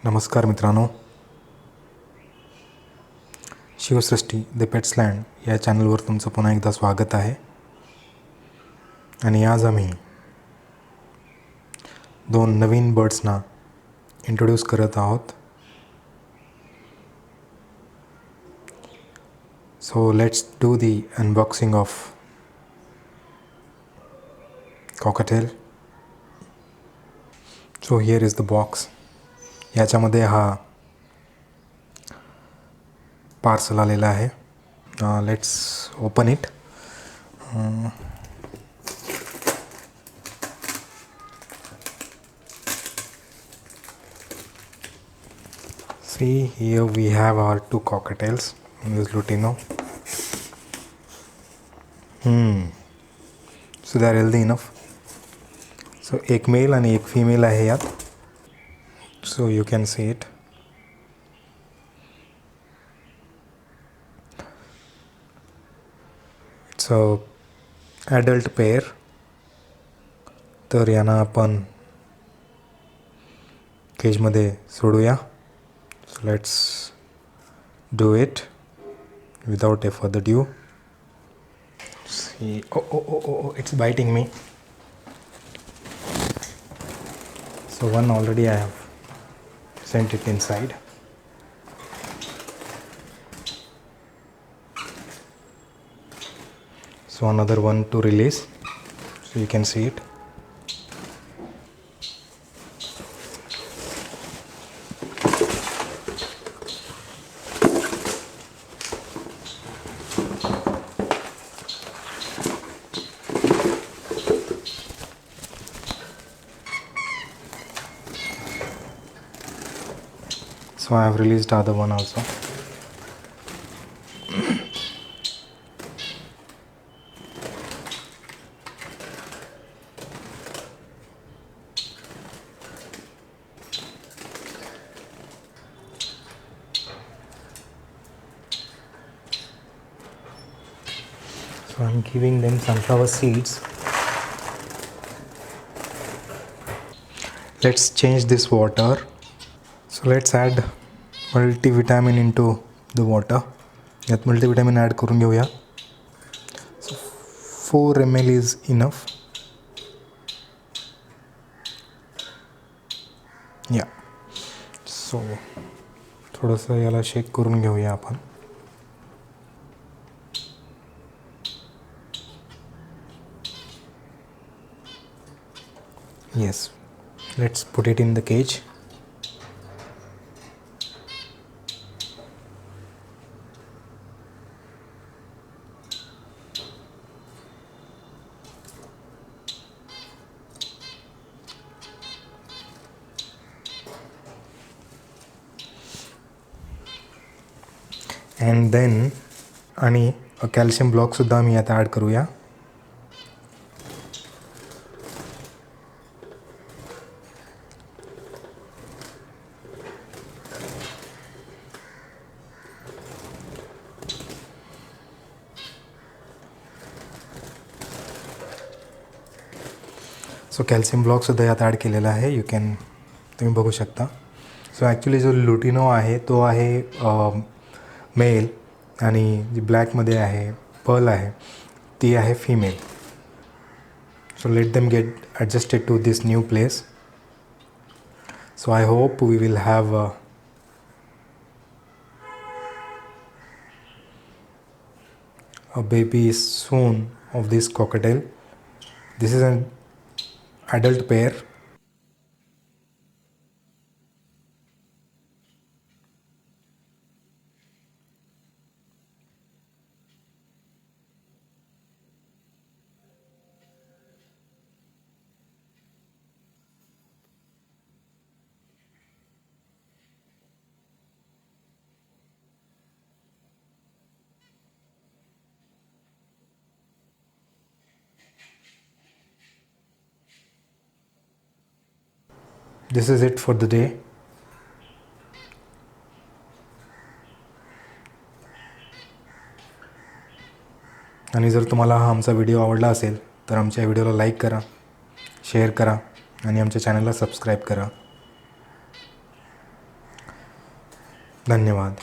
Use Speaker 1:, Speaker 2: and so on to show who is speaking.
Speaker 1: नमस्कार मित्रांनो, Shivsrushti the pets land या चॅनलवर तुमचं पुन्हा एकदा स्वागत आहे. आणि आज आम्ही दोन नवीन बर्ड्सना इंट्रोड्यूस करत आहोत. So let's do the unboxing of cocktail. So here is the box. याच्यामध्ये हा पार्सल आलेला आहे. Let's open it. See, here we have our two cockatiels in this Lutino. So they are healthy enough. So एक mail आणि एक female आहे यात. So you can see it. It's a adult pair. तर यांना आपण केजमध्ये सोडूया. So let's do it without a further ado. See, oh, it's biting me. So one already I have sent it inside. So another one to release. So you can see it. So I have released the other one also. So I'm giving them sunflower seeds. Let's change this water. So let's add multivitamin into the water. यात multivitamin add करून घेऊया. So 4 ml is enough. Yeah. So थोडंसं याला shake करून घेऊया आपण. Yes. Let's put it in the cage. And then आणि calcium block सुद्धा आम्ही यात ॲड करूया. सो कॅल्शियम ब्लॉकसुद्धा यात ॲड केलेला आहे. तुम्ही बघू शकता. सो ॲक्च्युली जो लुटिनो आहे तो आहे मेल आणि जी ब्लॅकमध्ये आहे पर्ल आहे ती आहे female. So let them get adjusted to this new place. So I hope we will have a baby soon of this cockatiel. This is an adult pair. This is it for the day. आणि जर तुम्हाला हा आमचा video आवडला असेल तर आमच्या व्हिडिओला लाईक करा, शेअर करा आणि आमच्या चॅनलला सबस्क्राईब करा. धन्यवाद.